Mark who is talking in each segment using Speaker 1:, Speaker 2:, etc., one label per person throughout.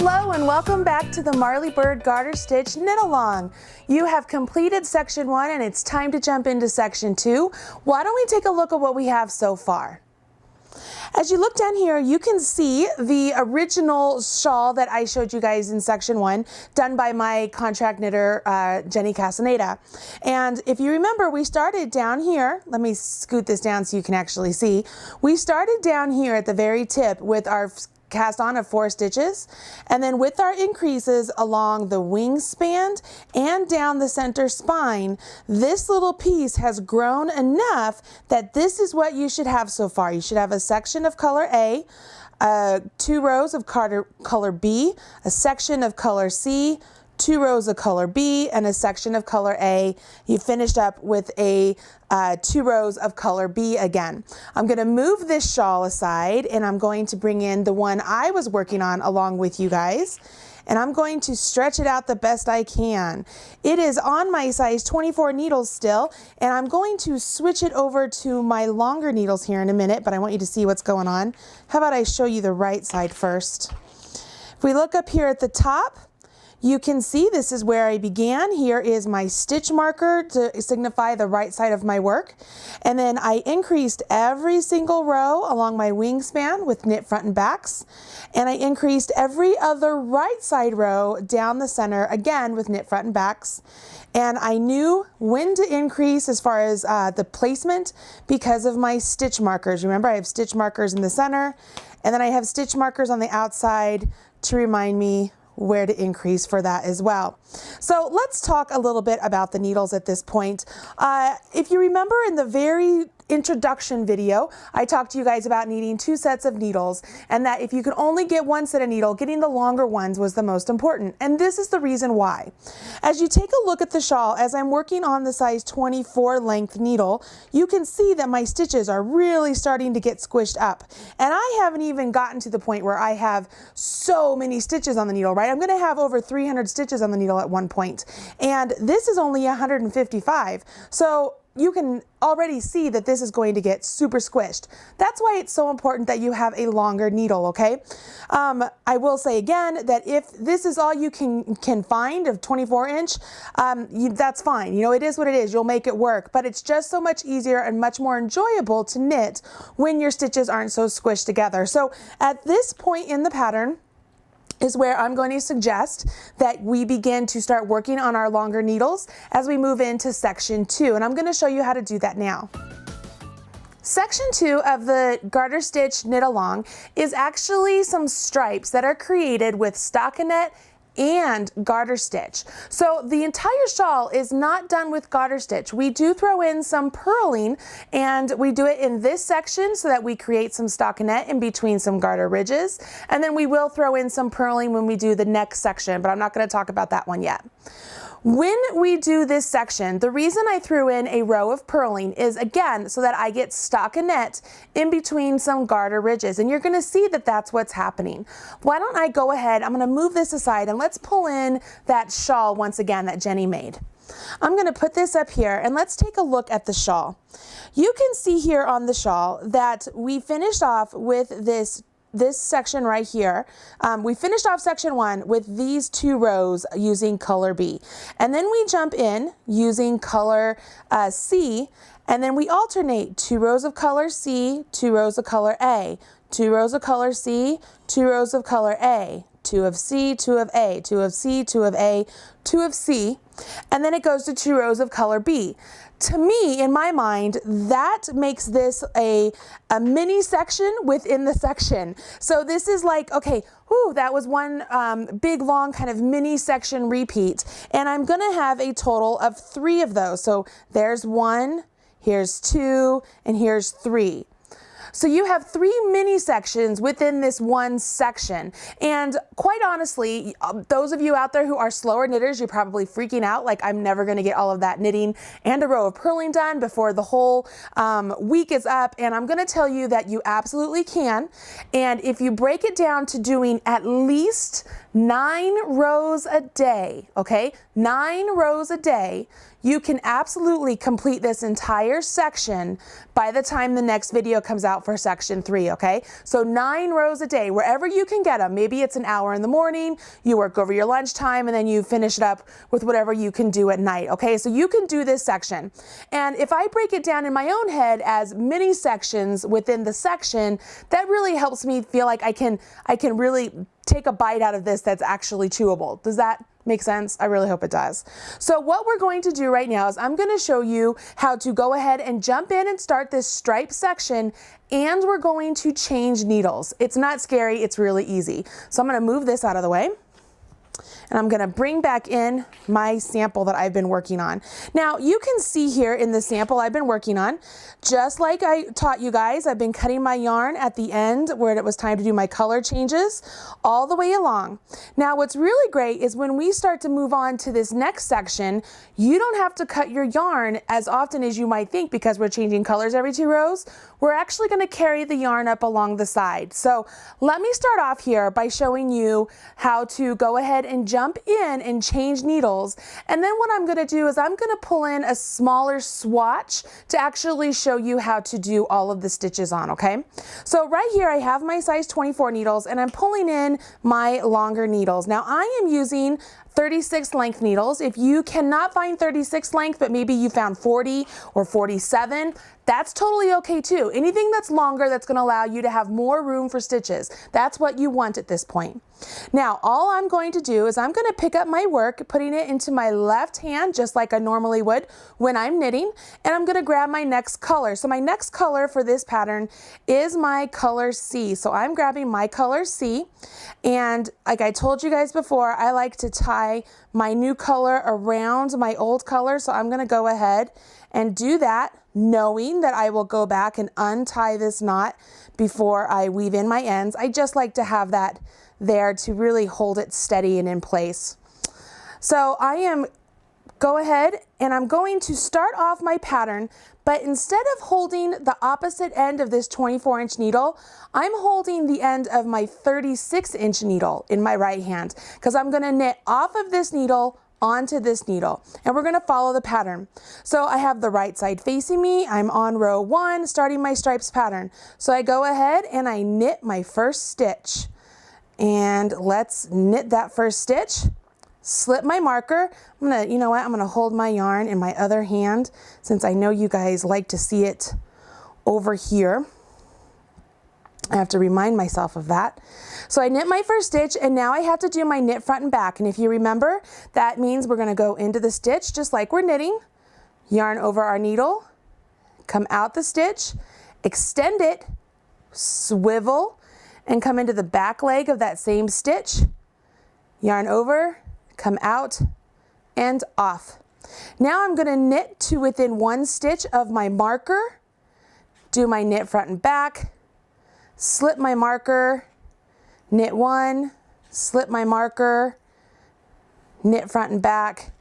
Speaker 1: Hello and welcome back to the Marley Bird Garter Stitch Knit-Along. You have completed section 1 and it's time to jump into section 2. Why don't we take a look at what we have so far? As you look down here, you can see the original shawl that I showed you guys in section 1, done by my contract knitter, Jenny Casaneda. And if you remember, we started down here. Let me scoot this down so you can actually see. We started down here at the very tip with our cast on of 4 stitches, and then with our increases along the wingspan and down the center spine, this little piece has grown enough that this is what you should have so far. You should have a section of color A, 2 rows of color B, a section of color C, 2 rows of color B, and a section of color A. You finished up with a 2 rows of color B again. I'm going to move this shawl aside and I'm going to bring in the one I was working on along with you guys. And I'm going to stretch it out the best I can. It is on my size 24 needles still, and I'm going to switch it over to my longer needles here in a minute, but I want you to see what's going on. How about I show you the right side first? If we look up here at the top, you can see this is where I began. Here is my stitch marker to signify the right side of my work. And then I increased every single row along my wingspan with knit front and backs. And I increased every other right side row down the center again with knit front and backs. And I knew when to increase as far as the placement because of my stitch markers. Remember, I have stitch markers in the center, and then I have stitch markers on the outside to remind me where to increase for that as well. So let's talk a little bit about the needles at this point. If you remember in the very introduction video, I talked to you guys about needing 2 sets of needles, and that if you could only get 1 set of needle, getting the longer ones was the most important. And this is the reason why. As you take a look at the shawl, as I'm working on the size 24 length needle, you can see that my stitches are really starting to get squished up. And I haven't even gotten to the point where I have so many stitches on the needle, right? I'm going to have over 300 stitches on the needle at one point. And this is only 155. So you can already see that this is going to get super squished. That's why it's so important that you have a longer needle, okay? I will say again that if this is all you can find of 24 inch, that's fine. You know, it is what it is. You'll make it work, but it's just so much easier and much more enjoyable to knit when your stitches aren't so squished together. So at this point in the pattern is where I'm going to suggest that we begin to start working on our longer needles as we move into section 2. And I'm going to show you how to do that now. Section 2 of the Garter Stitch Knit-Along is actually some stripes that are created with stockinette and garter stitch. So the entire shawl is not done with garter stitch. We do throw in some purling, and we do it in this section so that we create some stockinette in between some garter ridges, and then we will throw in some purling when we do the next section, but I'm not going to talk about that one yet. When we do this section, the reason I threw in a row of purling is, again, so that I get stockinette in between some garter ridges, and you're going to see that that's what's happening. Why don't I go ahead, I'm going to move this aside, and let's pull in that shawl once again that Jenny made. I'm going to put this up here, and let's take a look at the shawl. You can see here on the shawl that we finished off with this section right here. We finished off section 1 with these 2 rows using color B, and then we jump in using color C, and then we alternate 2 rows of color C, 2 rows of color A, 2 rows of color C, 2 rows of color A, 2 of C, 2 of A, 2 of C, 2 of A, 2 of C, and then it goes to 2 rows of color B. To me, in my mind, that makes this a mini section within the section. So this is like, okay, whew, that was one big, long kind of mini section repeat. And I'm gonna have a total of 3 of those. So there's 1, here's 2, and here's 3. So you have 3 mini sections within this one section. And quite honestly, those of you out there who are slower knitters, you're probably freaking out like, I'm never going to get all of that knitting and a row of purling done before the whole week is up. And I'm going to tell you that you absolutely can. And if you break it down to doing at least 9 rows a day, okay, 9 rows a day, you can absolutely complete this entire section by the time the next video comes out for section 3, okay? So 9 rows a day, wherever you can get them. Maybe it's an hour in the morning, you work over your lunchtime, and then you finish it up with whatever you can do at night, okay? So you can do this section. And if I break it down in my own head as mini sections within the section, that really helps me feel like I can really take a bite out of this that's actually chewable. Does that make sense? I really hope it does. So what we're going to do right now is I'm going to show you how to go ahead and jump in and start this stripe section, and we're going to change needles. It's not scary, it's really easy. So I'm going to move this out of the way. And I'm going to bring back in my sample that I've been working on. Now you can see here in the sample I've been working on, just like I taught you guys, I've been cutting my yarn at the end where it was time to do my color changes all the way along. Now what's really great is when we start to move on to this next section, you don't have to cut your yarn as often as you might think because we're changing colors every 2 rows. We're actually going to carry the yarn up along the side. So let me start off here by showing you how to go ahead and jump in and change needles. And then what I'm going to do is I'm going to pull in a smaller swatch to actually show you how to do all of the stitches on, okay? So right here I have my size 24 needles and I'm pulling in my longer needles. Now I am using 36 length needles. If you cannot find 36 length, but maybe you found 40 or 47, that's totally okay too. Anything that's longer, that's going to allow you to have more room for stitches. That's what you want at this point. Now, all I'm going to do is I'm going to pick up my work, putting it into my left hand, just like I normally would when I'm knitting, and I'm going to grab my next color. So my next color for this pattern is my color C. So I'm grabbing my color C, and like I told you guys before, I like to tie my new color around my old color. So I'm going to go ahead and do that, knowing that I will go back and untie this knot before I weave in my ends. I just like to have that there to really hold it steady and in place. So go ahead and I'm going to start off my pattern, but instead of holding the opposite end of this 24-inch needle, I'm holding the end of my 36-inch needle in my right hand because I'm going to knit off of this needle onto this needle, and we're going to follow the pattern. So I have the right side facing me. I'm on row 1, starting my stripes pattern. So I go ahead and I knit my first stitch, and let's knit that first stitch. Slip my marker. I'm gonna hold my yarn in my other hand since I know you guys like to see it over here. I have to remind myself of that. So I knit my first stitch, and now I have to do my knit front and back. And if you remember, that means we're going to go into the stitch just like we're knitting, yarn over our needle, come out the stitch, extend it, swivel, and come into the back leg of that same stitch, yarn over, come out, and off. Now I'm going to knit to within 1 stitch of my marker, do my knit front and back, slip my marker, knit 1, slip my marker, knit front and back,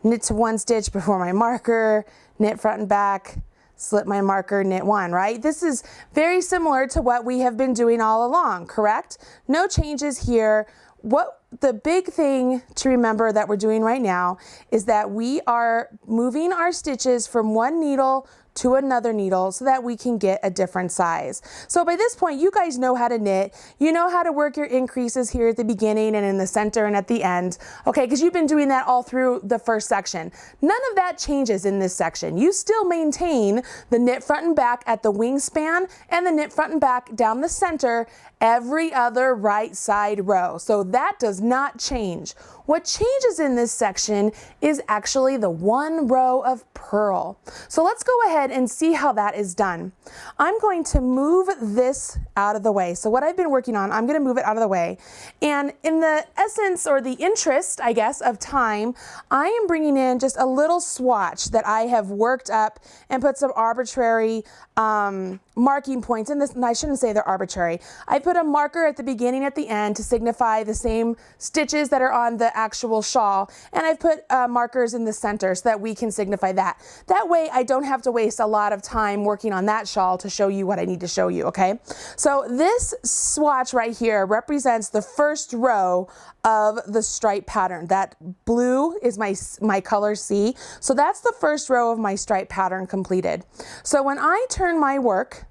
Speaker 1: knit to 1 stitch before my marker, knit front and back, slip my marker, knit 1, right? This is very similar to what we have been doing all along, correct? No changes here. What the big thing to remember that we're doing right now is that we are moving our stitches from one needle to another needle so that we can get a different size. So by this point, you guys know how to knit. You know how to work your increases here at the beginning and in the center and at the end, okay? Because you've been doing that all through the first section. None of that changes in this section. You still maintain the knit front and back at the wingspan and the knit front and back down the center every other right side row. So that does not change. What changes in this section is actually the 1 row of purl. So let's go ahead and see how that is done. I'm going to move this out of the way. So what I've been working on, I'm going to move it out of the way. And in the essence or the interest, I guess, of time, I am bringing in just a little swatch that I have worked up and put some arbitrary marking points, and this, and I shouldn't say they're arbitrary. I put a marker at the beginning, at the end to signify the same stitches that are on the actual shawl, and I've put markers in the center so that we can signify that. That way I don't have to waste a lot of time working on that shawl to show you what I need to show you, okay? So this swatch right here represents the first row of the stripe pattern. That blue is my color C. So that's the first row of my stripe pattern completed. So when I turn my work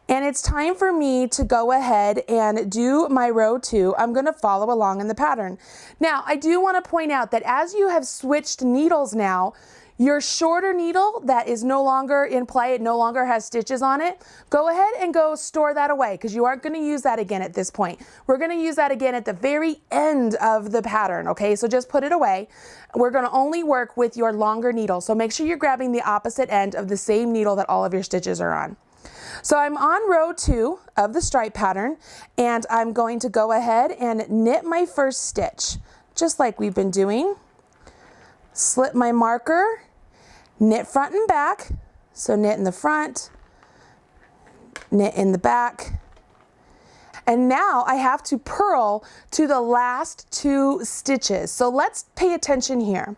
Speaker 1: and it's time for me to go ahead and do my row 2, I'm going to follow along in the pattern. Now, I do want to point out that as you have switched needles now, your shorter needle that is no longer in play, it no longer has stitches on it, go ahead and go store that away because you aren't going to use that again at this point. We're going to use that again at the very end of the pattern, okay? So just put it away. We're going to only work with your longer needle. So make sure you're grabbing the opposite end of the same needle that all of your stitches are on. So I'm on row 2 of the stripe pattern, and I'm going to go ahead and knit my first stitch, just like we've been doing. Slip my marker, knit front and back, so knit in the front, knit in the back, and now I have to purl to the last 2 stitches. So let's pay attention here.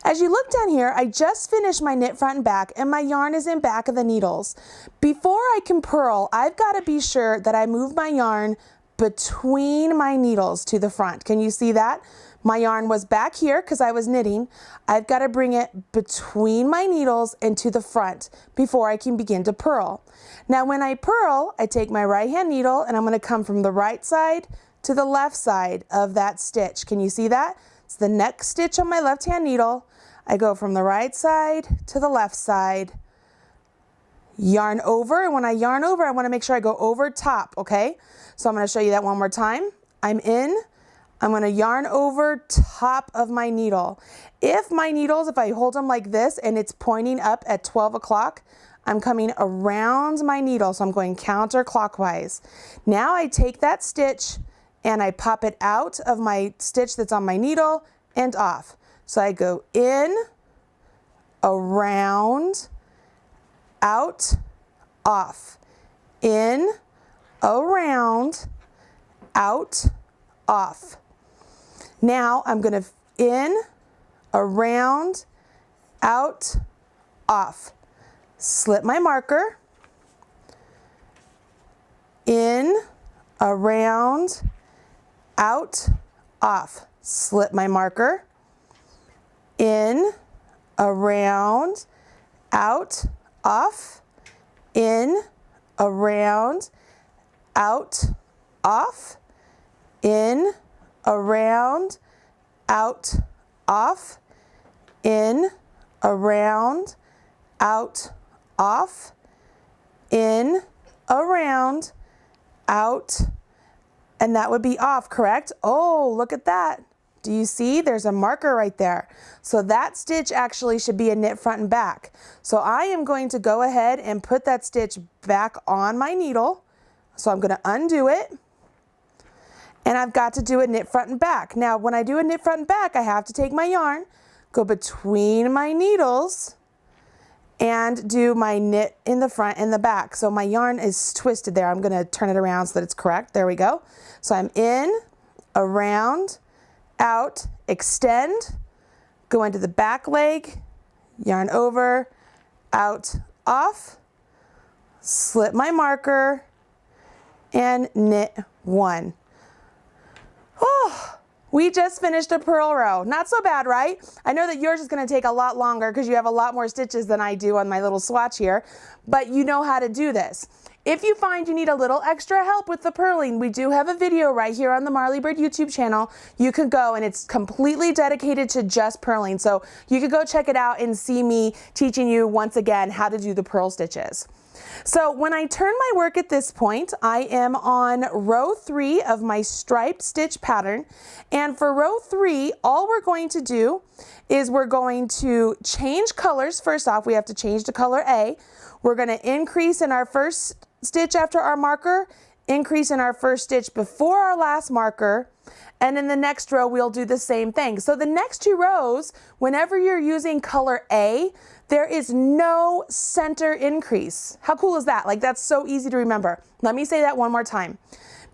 Speaker 1: As you look down here, I just finished my knit front and back, and my yarn is in back of the needles. Before I can purl, I've got to be sure that I move my yarn between my needles to the front. Can you see that? My yarn was back here because I was knitting. I've got to bring it between my needles and to the front before I can begin to purl. Now when I purl, I take my right hand needle and I'm going to come from the right side to the left side of that stitch. Can you see that? It's the next stitch on my left hand needle. I go from the right side to the left side, yarn over, and when I yarn over, I want to make sure I go over top, okay? So I'm going to show you that one more time. I'm going to yarn over top of my needle. If my needles, if I hold them like this and it's pointing up at 12 o'clock, I'm coming around my needle, so I'm going counterclockwise. Now I take that stitch and I pop it out of my stitch that's on my needle and off. So I go in, around, out, off. In, around, out, off. Now I'm going to in, around, out, off. Slip my marker. In, around, out, off. Slip my marker. In, around, out, off. In, around, out, off. In, around, out, off. In, around, out, off. In, around, out, and that would be off, correct? Oh, look at that. Do you see? There's a marker right there. So that stitch actually should be a knit front and back. So I am going to go ahead and put that stitch back on my needle. So I'm going to undo it. And I've got to do a knit front and back. Now, when I do a knit front and back, I have to take my yarn, go between my needles, and do my knit in the front and the back. So my yarn is twisted there. I'm going to turn it around so that it's correct. There we go. So I'm in, around, out, extend, go into the back leg, yarn over, out, off, slip my marker, and knit 1. Oh, we just finished a purl row. Not so bad, right? I know that yours is going to take a lot longer because you have a lot more stitches than I do on my little swatch here, but you know how to do this. If you find you need a little extra help with the purling, we do have a video right here on the Marley Bird YouTube channel. You could go, and it's completely dedicated to just purling. So you could go check it out and see me teaching you once again how to do the purl stitches. So when I turn my work at this point, I am on row 3 of my striped stitch pattern. And for row 3, all we're going to do is we're going to change colors. First off, we have to change to color A. We're going to increase in our first stitch after our marker, increase in our first stitch before our last marker, and in the next row we'll do the same thing. So the next 2 rows, whenever you're using color A, there is no center increase. How cool is that? Like, that's so easy to remember. Let me say that one more time.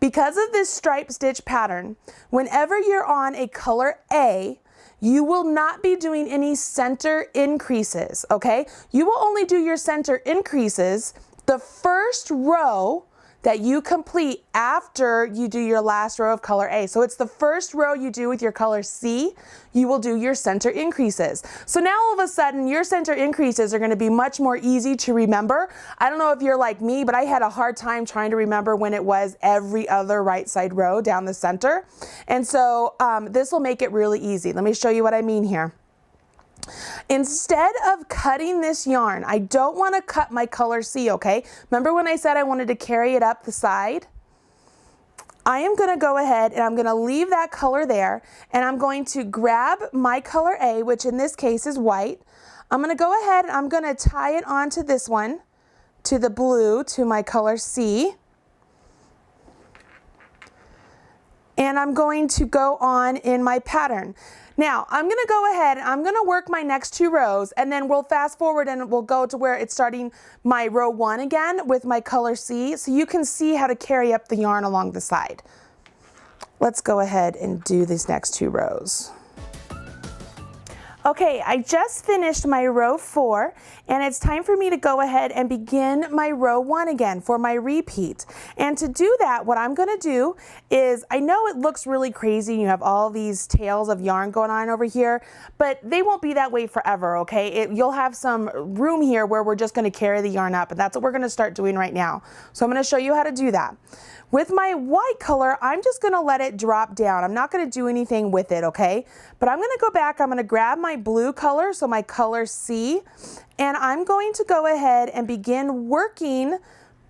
Speaker 1: Because of this stripe stitch pattern, whenever you're on a color A, you will not be doing any center increases, okay? You will only do your center increases the first row that you complete after you do your last row of color A. So it's the first row you do with your color C, you will do your center increases. So now all of a sudden your center increases are gonna be much more easy to remember. I don't know if you're like me, but I had a hard time trying to remember when it was every other right side row down the center. And so this will make it really easy. Let me show you what I mean here. Instead of cutting this yarn, I don't want to cut my color C, okay? Remember when I said I wanted to carry it up the side? I am going to go ahead and I'm going to leave that color there, and I'm going to grab my color A, which in this case is white. I'm going to go ahead and I'm going to tie it onto this one, to the blue, to my color C. And I'm going to go on in my pattern. Now, I'm going to go ahead and I'm going to work my next 2 rows, and then we'll fast forward and we'll go to where it's starting my row 1 again with my color C, so you can see how to carry up the yarn along the side. Let's go ahead and do these next 2 rows. Okay, I just finished my row 4, and it's time for me to go ahead and begin my row 1 again for my repeat. And to do that, what I'm gonna do is, I know it looks really crazy, you have all these tails of yarn going on over here, but they won't be that way forever, okay? You'll have some room here where we're just gonna carry the yarn up, and that's what we're gonna start doing right now. So I'm gonna show you how to do that. With my white color, I'm just gonna let it drop down. I'm not gonna do anything with it, okay? But I'm gonna go back, I'm gonna grab my blue color, so my color C, and I'm going to go ahead and begin working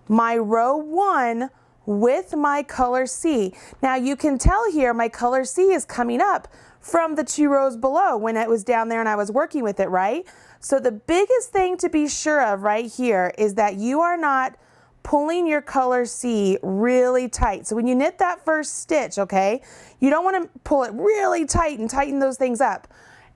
Speaker 1: my row 1 with my color C. Now you can tell here my color C is coming up from the 2 rows below when it was down there and I was working with it, right? So the biggest thing to be sure of right here is that you are not pulling your color C really tight. So when you knit that first stitch, okay, you don't want to pull it really tight and tighten those things up.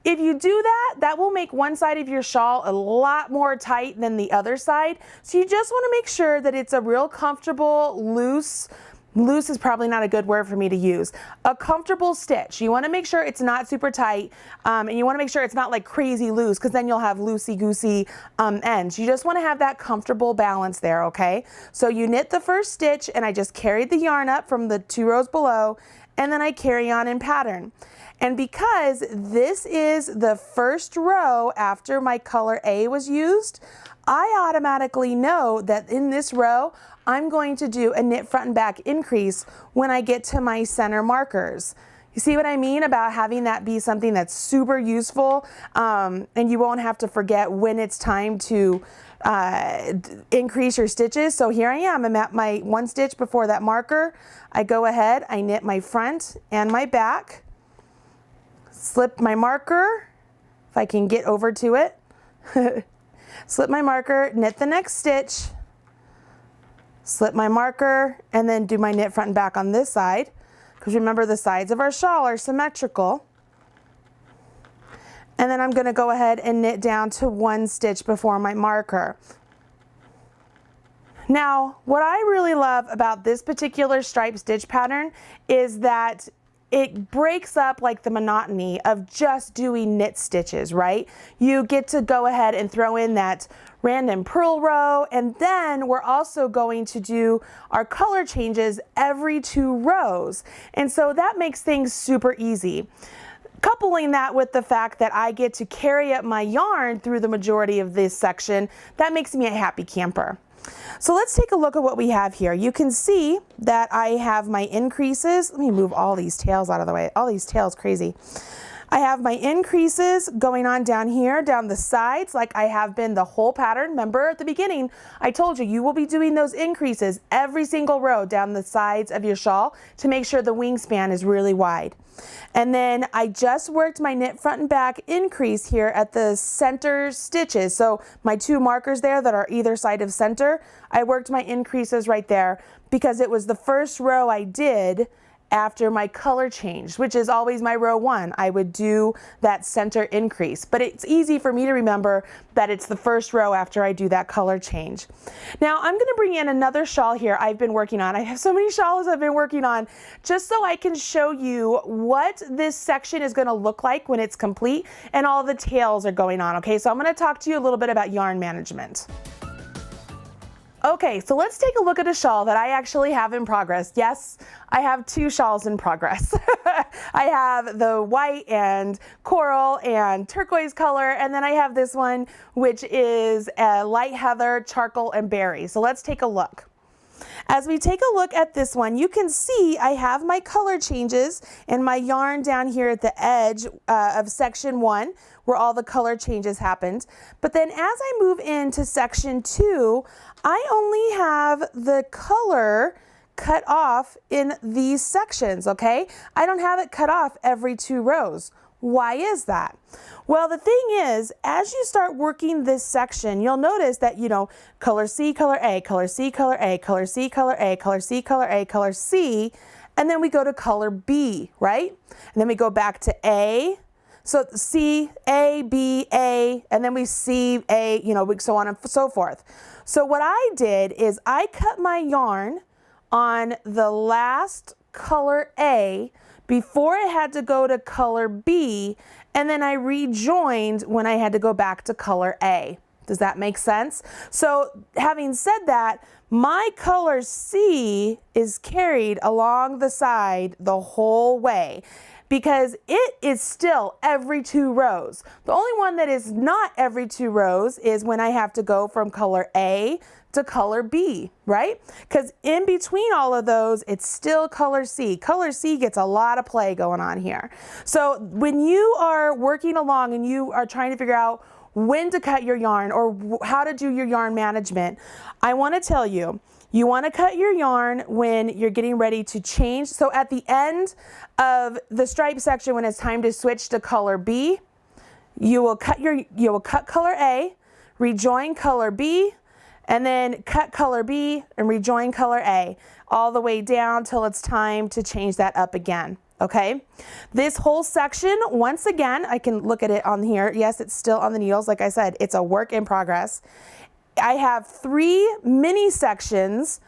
Speaker 1: If you do that, that will make one side of your shawl a lot more tight than the other side. So you just want to make sure that it's a real comfortable, loose is probably not a good word for me to use, a comfortable stitch. You want to make sure it's not super tight, and you want to make sure it's not like crazy loose, because then you'll have loosey-goosey ends. You just want to have that comfortable balance there, okay? So you knit the first stitch, and I just carried the yarn up from the 2 rows below, and then I carry on in pattern. And because this is the first row after my color A was used, I automatically know that in this row, I'm going to do a knit front and back increase when I get to my center markers. You see what I mean about having that be something that's super useful, and you won't have to forget when it's time to increase your stitches. So here I am, I'm at my 1 stitch before that marker. I go ahead, I knit my front and my back, slip my marker, if I can get over to it, slip my marker, knit the next stitch, slip my marker, and then do my knit front and back on this side, because remember the sides of our shawl are symmetrical. And then I'm going to go ahead and knit down to 1 stitch before my marker. Now, what I really love about this particular stripe stitch pattern is that it breaks up like the monotony of just doing knit stitches, right? You get to go ahead and throw in that random purl row, and then we're also going to do our color changes every 2 rows. And so that makes things super easy. Coupling that with the fact that I get to carry up my yarn through the majority of this section, that makes me a happy camper. So let's take a look at what we have here. You can see that I have my increases. Let me move all these tails out of the way. All these tails, crazy. I have my increases going on down here, down the sides, like I have been the whole pattern. Remember at the beginning, I told you, you will be doing those increases every single row down the sides of your shawl to make sure the wingspan is really wide. And then I just worked my knit front and back increase here at the center stitches. So my 2 markers there that are either side of center, I worked my increases right there because it was the first row I did, after my color change, which is always my row 1. I would do that center increase, but it's easy for me to remember that it's the first row after I do that color change. Now I'm going to bring in another shawl here I've been working on. I have so many shawls I've been working on just so I can show you what this section is going to look like when it's complete and all the tails are going on. Okay, so I'm going to talk to you a little bit about yarn management. Okay, so let's take a look at a shawl that I actually have in progress. Yes, I have 2 shawls in progress. I have the white and coral and turquoise color, and then I have this one, which is a light heather, charcoal, and berry. So let's take a look. As we take a look at this one, you can see I have my color changes and my yarn down here at the edge of section 1 where all the color changes happened. But then as I move into section 2, I only have the color cut off in these sections, okay? I don't have it cut off every 2 rows. Why is that? Well, the thing is, as you start working this section, you'll notice that, you know, color C, color A, color C, color A, color C, color A, color C, color A, color C, and then we go to color B, right? And then we go back to A, so C, A, B, A, and then we C, A, you know, so on and so forth. So what I did is I cut my yarn on the last color A before it had to go to color B, and then I rejoined when I had to go back to color A. Does that make sense? So having said that, my color C is carried along the side the whole way because it is still every 2 rows. The only one that is not every 2 rows is when I have to go from color A to color B, right? Because in between all of those, it's still color C. Color C gets a lot of play going on here. So when you are working along and you are trying to figure out when to cut your yarn or how to do your yarn management, I want to tell you, you want to cut your yarn when you're getting ready to change. So at the end of the stripe section, when it's time to switch to color B, you will cut color A, rejoin color B, and then cut color B and rejoin color A all the way down till it's time to change that up again. Okay, this whole section, once again, I can look at it on here. Yes, it's still on the needles. Like I said, it's a work in progress. I have 3 mini sections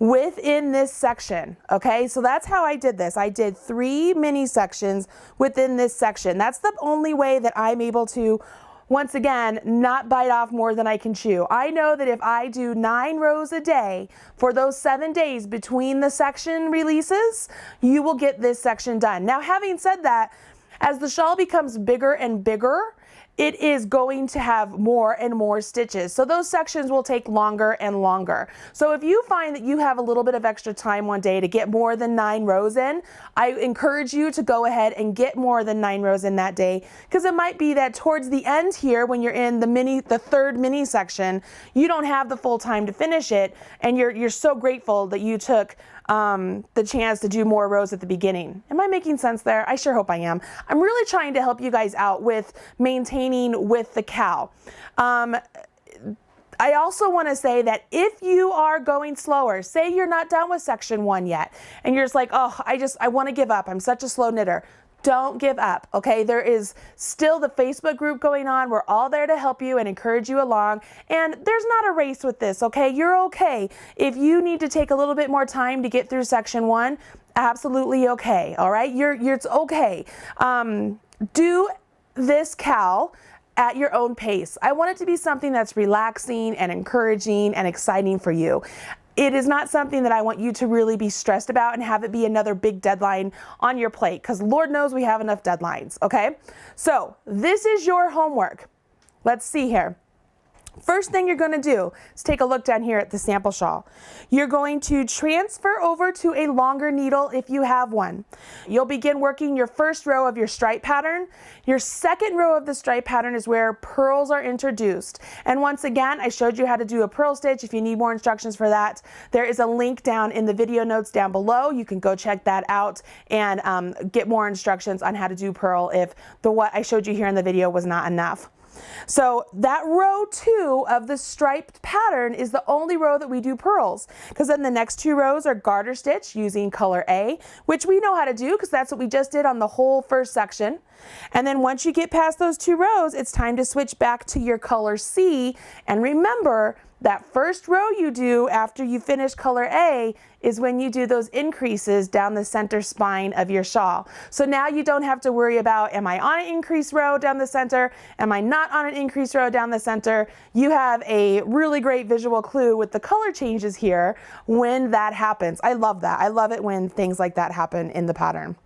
Speaker 1: within this section. Okay, so that's how I did this. I did 3 mini sections within this section. That's the only way that I'm able to, once again, not bite off more than I can chew. I know that if I do 9 rows a day for those 7 days between the section releases, you will get this section done. Now, having said that, as the shawl becomes bigger and bigger, it is going to have more and more stitches. So those sections will take longer and longer. So if you find that you have a little bit of extra time one day to get more than 9 rows in, I encourage you to go ahead and get more than 9 rows in that day, because it might be that towards the end here, when you're in the third mini section, you don't have the full time to finish it, and you're so grateful that you took the chance to do more rows at the beginning. Am I making sense there? I sure hope I am. I'm really trying to help you guys out with maintaining with the cow. I also want to say that if you are going slower, say you're not done with section 1 yet, and you're just like, oh, I want to give up. I'm such a slow knitter. Don't give up, okay? There is still the Facebook group going on. We're all there to help you and encourage you along. And there's not a race with this, okay? You're okay. If you need to take a little bit more time to get through section 1, absolutely okay, all right? It's okay. Do this cowl at your own pace. I want it to be something that's relaxing and encouraging and exciting for you. It is not something that I want you to really be stressed about and have it be another big deadline on your plate, because Lord knows we have enough deadlines, okay? So this is your homework. Let's see here. First thing you're going to do is take a look down here at the sample shawl. You're going to transfer over to a longer needle if you have one. You'll begin working your first row of your stripe pattern. Your second row of the stripe pattern is where pearls are introduced. And once again, I showed you how to do a purl stitch. If you need more instructions for that, there is a link down in the video notes down below. You can go check that out and get more instructions on how to do purl if what I showed you here in the video was not enough. So that row 2 of the striped pattern is the only row that we do purls, because then the next 2 rows are garter stitch using color A, which we know how to do because that's what we just did on the whole first section. And then once you get past those 2 rows, it's time to switch back to your color C. And remember, that first row you do after you finish color A is when you do those increases down the center spine of your shawl. So now you don't have to worry about, am I on an increase row down the center? Am I not on an increase row down the center? You have a really great visual clue with the color changes here when that happens. I love that. I love it when things like that happen in the pattern.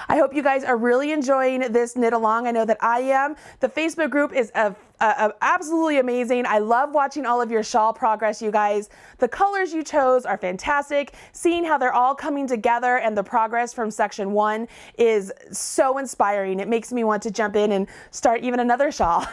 Speaker 1: I hope you guys are really enjoying this knit along. I know that I am. The Facebook group is absolutely amazing. I love watching all of your shawl progress, you guys. The colors you chose are fantastic. Seeing how they're all coming together and the progress from section 1 is so inspiring. It makes me want to jump in and start even another shawl.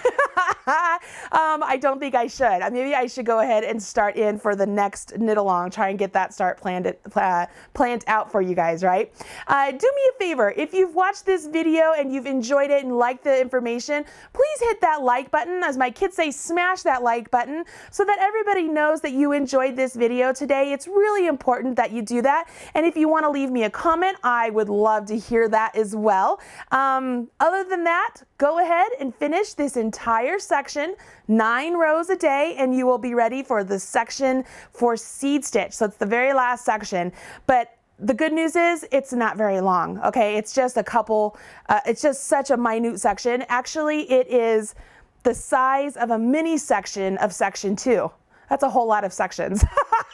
Speaker 1: I don't think I should. Maybe I should go ahead and start in for the next knit along, try and get that start planned out for you guys, right? Do me a favor, if you've watched this video and you've enjoyed it and liked the information, please hit that like button. As my kids say, smash that like button so that everybody knows that you enjoyed this video today. It's really important that you do that. And if you want to leave me a comment, I would love to hear that as well. Other than that, go ahead and finish this entire section, 9 rows a day, and you will be ready for the section for seed stitch. So it's the very last section. But the good news is it's not very long, okay? It's just a couple, it's just such a minute section. Actually, it is the size of a mini section of section 2. That's a whole lot of sections.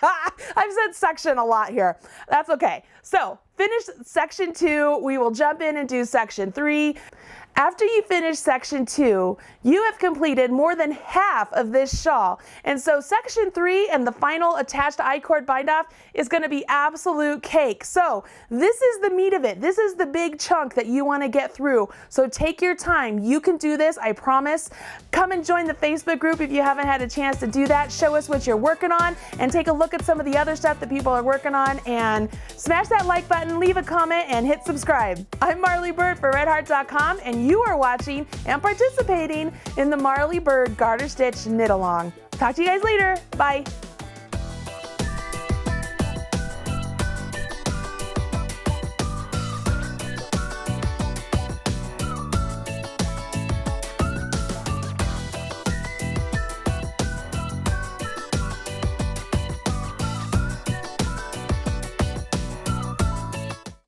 Speaker 1: I've said section a lot here. That's okay. So finish section 2. We will jump in and do section 3. After you finish section 2, you have completed more than half of this shawl. And so section 3 and the final attached I-cord bind off is going to be absolute cake. So this is the meat of it. This is the big chunk that you want to get through. So take your time. You can do this, I promise. Come and join the Facebook group if you haven't had a chance to do that. Show us what you're working on and take a look at some of the other stuff that people are working on, and smash that like button, leave a comment, and hit subscribe. I'm Marley Bird for redheart.com, and you are watching and participating in the Marley Bird Garter Stitch Knit Along. Talk to you guys later. Bye.